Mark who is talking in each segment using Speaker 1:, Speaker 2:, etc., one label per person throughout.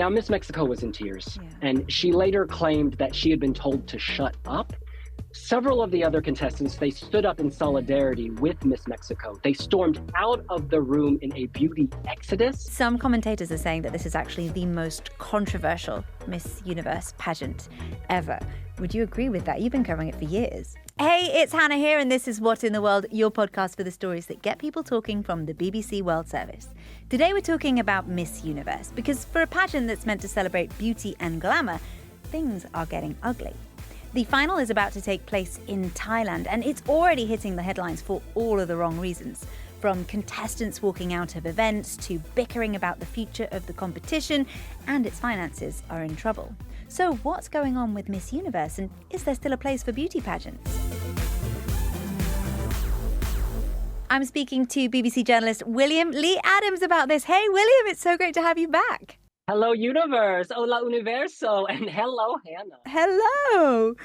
Speaker 1: Now, Miss Mexico was in tears,
Speaker 2: Yeah.
Speaker 1: and she later claimed that she had been told to shut up. Several of the other contestants, they stood up in solidarity with Miss Mexico. They stormed out of the room in a beauty exodus.
Speaker 2: Some commentators are saying that this is actually the most controversial Miss Universe pageant ever. Would you agree with that? You've been covering it for years. Hey, it's Hannah here, and this is What in the World, your podcast for the stories that get people talking from the BBC World Service. Today we're talking about Miss Universe, because for a pageant that's meant to celebrate beauty and glamour, things are getting ugly. The final is about to take place in Thailand, and it's already hitting the headlines for all of the wrong reasons. From contestants walking out of events to bickering about the future of the competition, and its finances are in trouble. So what's going on with Miss Universe, and is there still a place for beauty pageants? I'm speaking to BBC journalist William Lee Adams about this. Hey, William, it's so great to have you back.
Speaker 1: Hello, universe. Hola, universo. And hello, Hannah.
Speaker 2: Hello.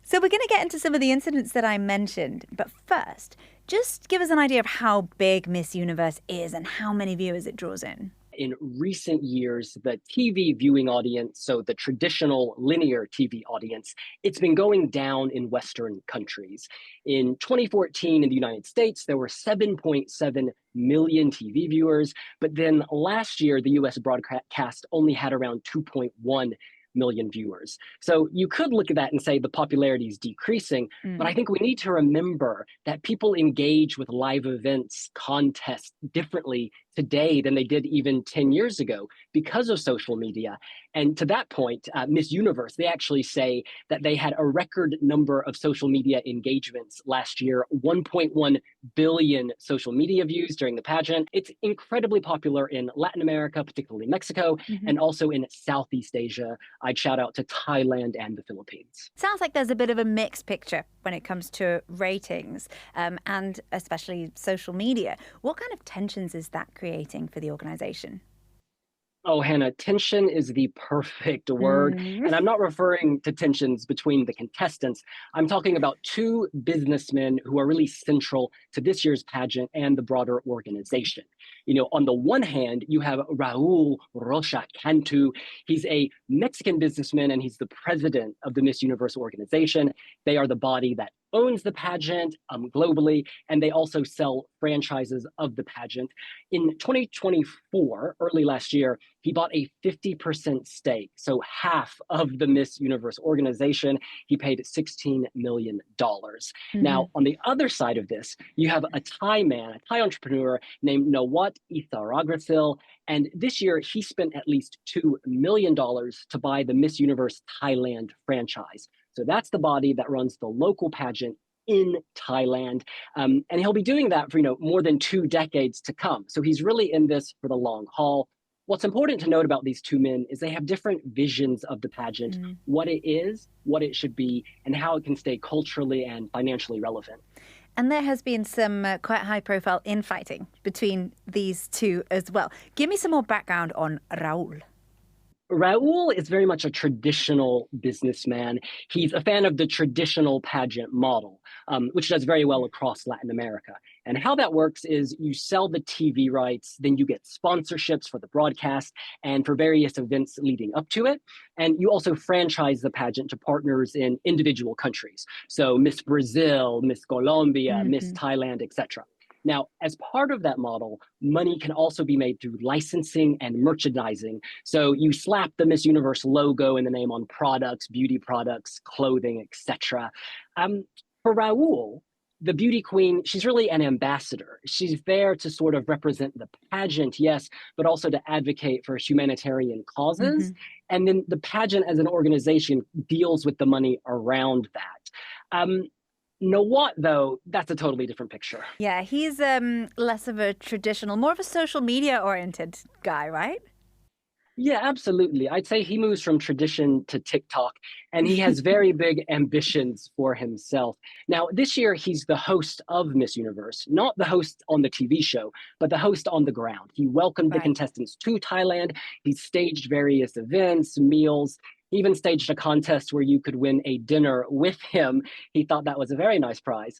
Speaker 2: So we're going to get into some of the incidents that I mentioned. But first, just give us an idea of how big Miss Universe is and how many viewers it draws in.
Speaker 1: In recent years, the TV viewing audience, so the traditional linear TV audience, it's been going down in Western countries. In 2014 in the United States, there were 7.7 million TV viewers, but then last year, the US broadcast only had around 2.1 million viewers. So you could look at that and say the popularity is decreasing, but I think we need to remember that people engage with live events, contests differently today than they did even 10 years ago because of social media. And to that point, Miss Universe, they actually say that they had a record number of social media engagements last year, 1.1 billion social media views during the pageant. It's incredibly popular in Latin America, particularly Mexico, and also in Southeast Asia. I'd shout out to Thailand and the Philippines.
Speaker 2: Sounds like there's a bit of a mixed picture when it comes to ratings and especially social media. What kind of tensions is that creating for the organization?
Speaker 1: Oh, Hannah, tension is the perfect word. And I'm not referring to tensions between the contestants. I'm talking about two businessmen who are really central to this year's pageant and the broader organization. You know, on the one hand, you have Raul Rocha Cantu. He's a Mexican businessman and he's the president of the Miss Universe organization. They are the body that owns the pageant globally, and they also sell franchises of the pageant. In 2024, early last year, he bought a 50% stake, so half of the Miss Universe organization. He paid $16 million. Now, on the other side of this, you have a Thai man, a Thai entrepreneur named Nawat Itharagrasil, and this year he spent at least $2 million to buy the Miss Universe Thailand franchise. So that's the body that runs the local pageant in Thailand. And he'll be doing that for, more than 2 decades to come. So he's really in this for the long haul. What's important to note about these two men is they have different visions of the pageant, what it is, what it should be, and how it can stay culturally and financially relevant.
Speaker 2: And there has been some quite high-profile infighting between these two as well. Give me some more background on Raul.
Speaker 1: Raul is very much a traditional businessman. He's a fan of the traditional pageant model, which does very well across Latin America. And how that works is you sell the TV rights, then you get sponsorships for the broadcast and for various events leading up to it. And you also franchise the pageant to partners in individual countries. So Miss Brazil, Miss Colombia, Miss Thailand, etc. Now, as part of that model, money can also be made through licensing and merchandising. So you slap the Miss Universe logo and the name on products, beauty products, clothing, etc. For Raul, the beauty queen, she's really an ambassador. She's there to sort of represent the pageant, yes, but also to advocate for humanitarian causes. And then the pageant as an organization deals with the money around that. Nawat, though, that's a totally different picture.
Speaker 2: Yeah, he's less of a traditional, more of a social media-oriented guy, right?
Speaker 1: Yeah, absolutely. I'd say he moves from tradition to TikTok, and he has very big ambitions for himself. Now, this year, he's the host of Miss Universe, not the host on the TV show, but the host on the ground. He welcomed the contestants to Thailand. He staged various events, meals. He even staged a contest where you could win a dinner with him. He thought that was a very nice prize.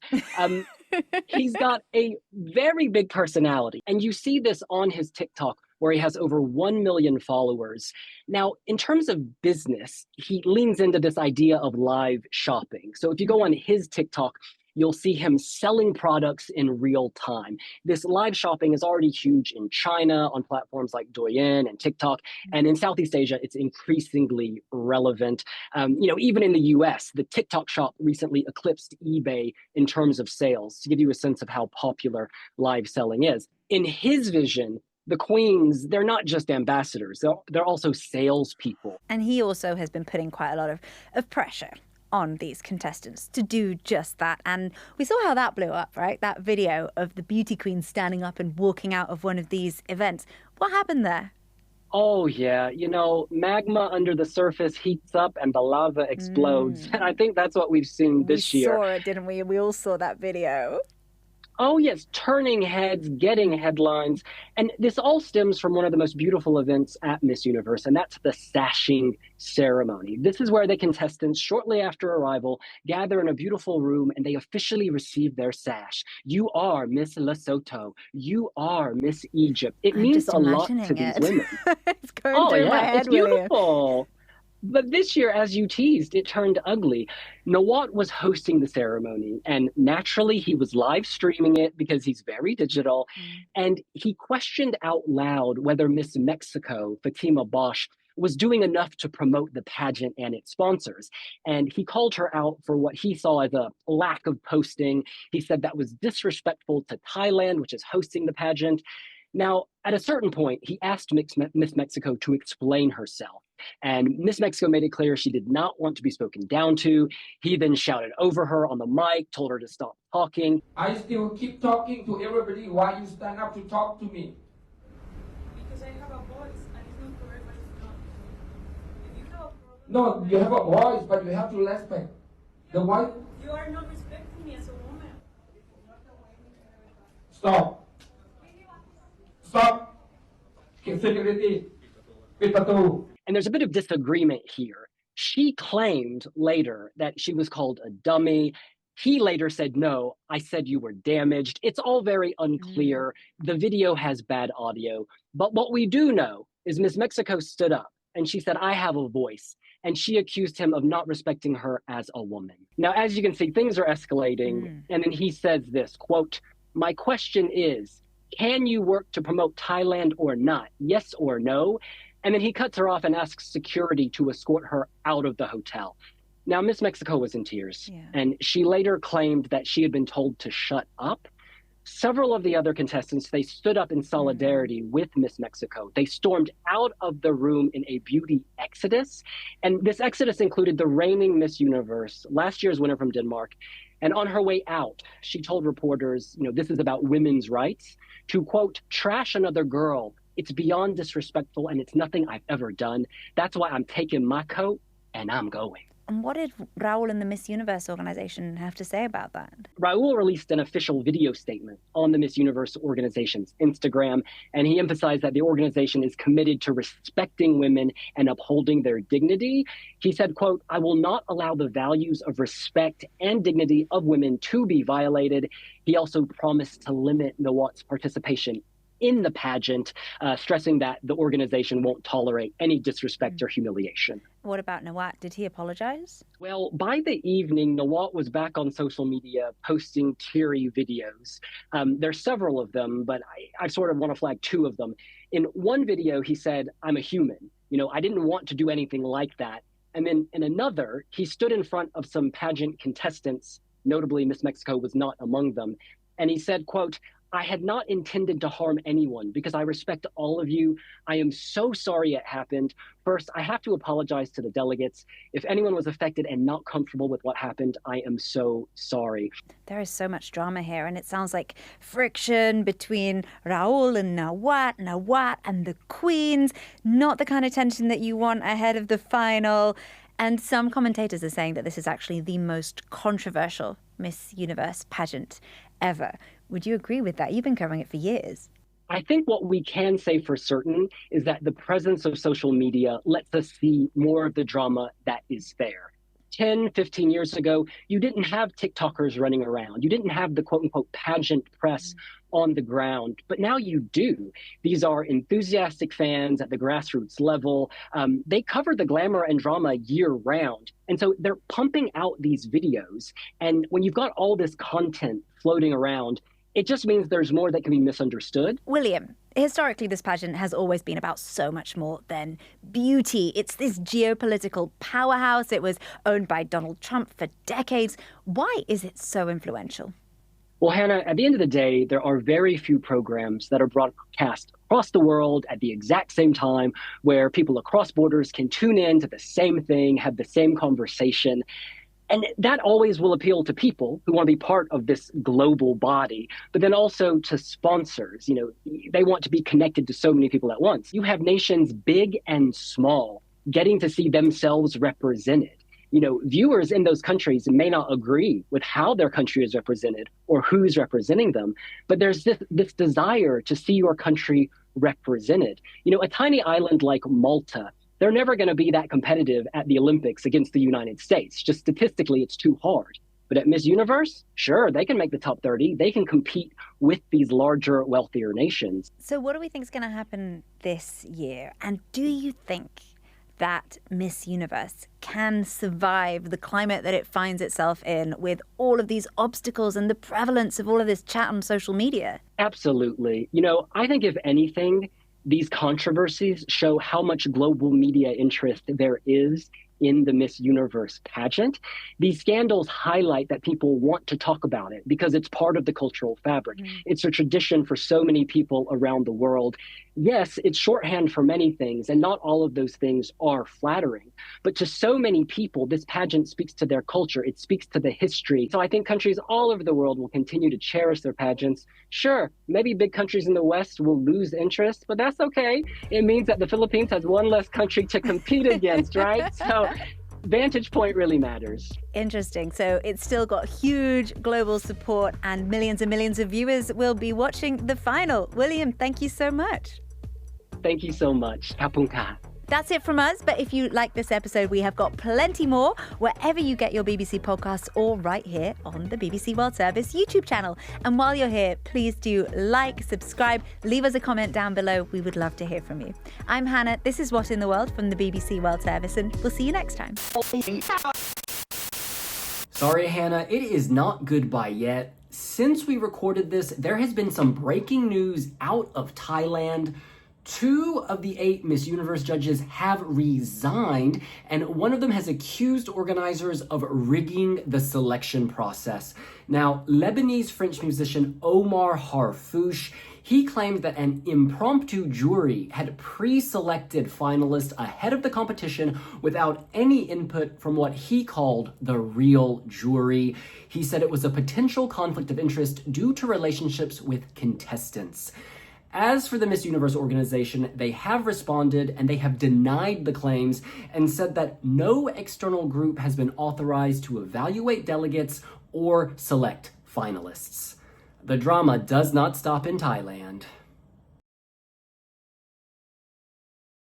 Speaker 1: He's got a very big personality, and you see this on his TikTok where he has over 1 million followers. Now, in terms of business, he leans into this idea of live shopping. So if you go on his TikTok, you'll see him selling products in real time. This live shopping is already huge in China on platforms like Douyin and TikTok, and in Southeast Asia, it's increasingly relevant. Even in the US, the TikTok shop recently eclipsed eBay in terms of sales, to give you a sense of how popular live selling is. In his vision, the queens, they're not just ambassadors, they're also salespeople.
Speaker 2: And he also has been putting quite a lot of pressure on these contestants to do just that. And we saw how that blew up, right? That video of the beauty queen standing up and walking out of one of these events. What happened there?
Speaker 1: Oh, yeah. Magma under the surface heats up and the lava explodes. And I think that's what we've seen this year.
Speaker 2: We saw it, didn't we? We all saw that video.
Speaker 1: Oh, yes, turning heads, getting headlines. And this all stems from one of the most beautiful events at Miss Universe, and that's the sashing ceremony. This is where the contestants, shortly after arrival, gather in a beautiful room and they officially receive their sash. You are Miss Lesotho. You are Miss Egypt. It means a lot to these women.
Speaker 2: It's going through my head,
Speaker 1: it's beautiful. But this year, as you teased, it turned ugly. Nawat was hosting the ceremony, and naturally he was live streaming it because he's very digital. And he questioned out loud whether Miss Mexico, Fatima Bosch, was doing enough to promote the pageant and its sponsors. And he called her out for what he saw as a lack of posting. He said that was disrespectful to Thailand, which is hosting the pageant. Now, at a certain point, he asked Miss Mexico to explain herself. And Miss Mexico made it clear she did not want to be spoken down to. He then shouted over her on the mic, told her to stop talking.
Speaker 3: I still keep talking to everybody. Why you stand up to talk to me?
Speaker 4: Because I have a voice, and it's not for everybody to know. If you have a problem...
Speaker 3: No, you have a voice, but you have to respect. The voice...
Speaker 4: You are not respecting me as a woman.
Speaker 3: Stop. Stop. Security.
Speaker 1: And there's a bit of disagreement here. She claimed later that she was called a dummy. He later said, no, I said you were damaged. It's all very unclear. The video has bad audio. But what we do know is Miss Mexico stood up and she said, I have a voice. And she accused him of not respecting her as a woman. Now, as you can see, things are escalating. And then he says this, quote, my question is, can you work to promote Thailand or not? Yes or no? And then he cuts her off and asks security to escort her out of the hotel. Now, Miss Mexico was in tears, and she later claimed that she had been told to shut up. Several of the other contestants, they stood up in solidarity with Miss Mexico. They stormed out of the room in a beauty exodus. And this exodus included the reigning Miss Universe, last year's winner from Denmark. And on her way out, she told reporters, this is about women's rights, to, quote, trash another girl. It's beyond disrespectful, and it's nothing I've ever done. That's why I'm taking my coat, and I'm going.
Speaker 2: And what did Raul and the Miss Universe organization have to say about that?
Speaker 1: Raul released an official video statement on the Miss Universe organization's Instagram, and he emphasized that the organization is committed to respecting women and upholding their dignity. He said, quote, I will not allow the values of respect and dignity of women to be violated. He also promised to limit Nawat's participation in the pageant, stressing that the organization won't tolerate any disrespect or humiliation.
Speaker 2: What about Nawat? Did he apologize?
Speaker 1: Well, by the evening, Nawat was back on social media posting teary videos. There's several of them, but I sort of want to flag two of them. In one video, he said, I'm a human. I didn't want to do anything like that. And then in another, he stood in front of some pageant contestants, notably Miss Mexico was not among them. And he said, quote, I had not intended to harm anyone because I respect all of you. I am so sorry it happened. First, I have to apologize to the delegates. If anyone was affected and not comfortable with what happened, I am so sorry.
Speaker 2: There is so much drama here, and it sounds like friction between Raul and Nawat and the queens. Not the kind of tension that you want ahead of the final. And some commentators are saying that this is actually the most controversial Miss Universe pageant ever. Would you agree with that? You've been covering it for years.
Speaker 1: I think what we can say for certain is that the presence of social media lets us see more of the drama that is there. 10, 15 years ago, you didn't have TikTokers running around. You didn't have the quote unquote pageant press on the ground, but now you do. These are enthusiastic fans at the grassroots level. They cover the glamour and drama year round. And so they're pumping out these videos. And when you've got all this content floating around, it just means there's more that can be misunderstood.
Speaker 2: William, historically, this pageant has always been about so much more than beauty. It's this geopolitical powerhouse. It was owned by Donald Trump for decades. Why is it so influential?
Speaker 1: Well, Hannah, at the end of the day, there are very few programs that are broadcast across the world at the exact same time where people across borders can tune in to the same thing, have the same conversation. And that always will appeal to people who want to be part of this global body, but then also to sponsors. You know, they want to be connected to so many people at once. You have nations big and small getting to see themselves represented. You know, viewers in those countries may not agree with how their country is represented or who's representing them, but there's this desire to see your country represented. You know, a tiny island like Malta, they're never going to be that competitive at the Olympics against the United States. Just statistically, it's too hard. But at Miss Universe, sure, they can make the top 30. They can compete with these larger, wealthier nations.
Speaker 2: So what do we think is going to happen this year? And do you think that Miss Universe can survive the climate that it finds itself in with all of these obstacles and the prevalence of all of this chat on social media?
Speaker 1: Absolutely. You know, I think if anything, these controversies show how much global media interest there is in the Miss Universe pageant. These scandals highlight that people want to talk about it because it's part of the cultural fabric. It's a tradition for so many people around the world. Yes, it's shorthand for many things, and not all of those things are flattering. But to so many people, this pageant speaks to their culture. It speaks to the history. So I think countries all over the world will continue to cherish their pageants. Sure, maybe big countries in the West will lose interest, but that's okay. It means that the Philippines has one less country to compete against, right? So vantage point really matters.
Speaker 2: Interesting. So it's still got huge global support and millions of viewers will be watching the final. William, thank you so much.
Speaker 1: Thank you so much. Kapung ka.
Speaker 2: That's it from us. But if you like this episode, we have got plenty more wherever you get your BBC podcasts or right here on the BBC World Service YouTube channel. And while you're here, please do like, subscribe, leave us a comment down below. We would love to hear from you. I'm Hannah. This is What in the World from the BBC World Service, and we'll see you next time.
Speaker 5: Sorry, Hannah, it is not goodbye yet. Since we recorded this, there has been some breaking news out of Thailand. 2 of the 8 Miss Universe judges have resigned, and one of them has accused organizers of rigging the selection process. Now, Lebanese French musician Omar Harfouche, he claimed that an impromptu jury had pre-selected finalists ahead of the competition without any input from what he called the real jury. He said it was a potential conflict of interest due to relationships with contestants. As for the Miss Universe organization, they have responded and they have denied the claims and said that no external group has been authorized to evaluate delegates or select finalists. The drama does not stop in Thailand.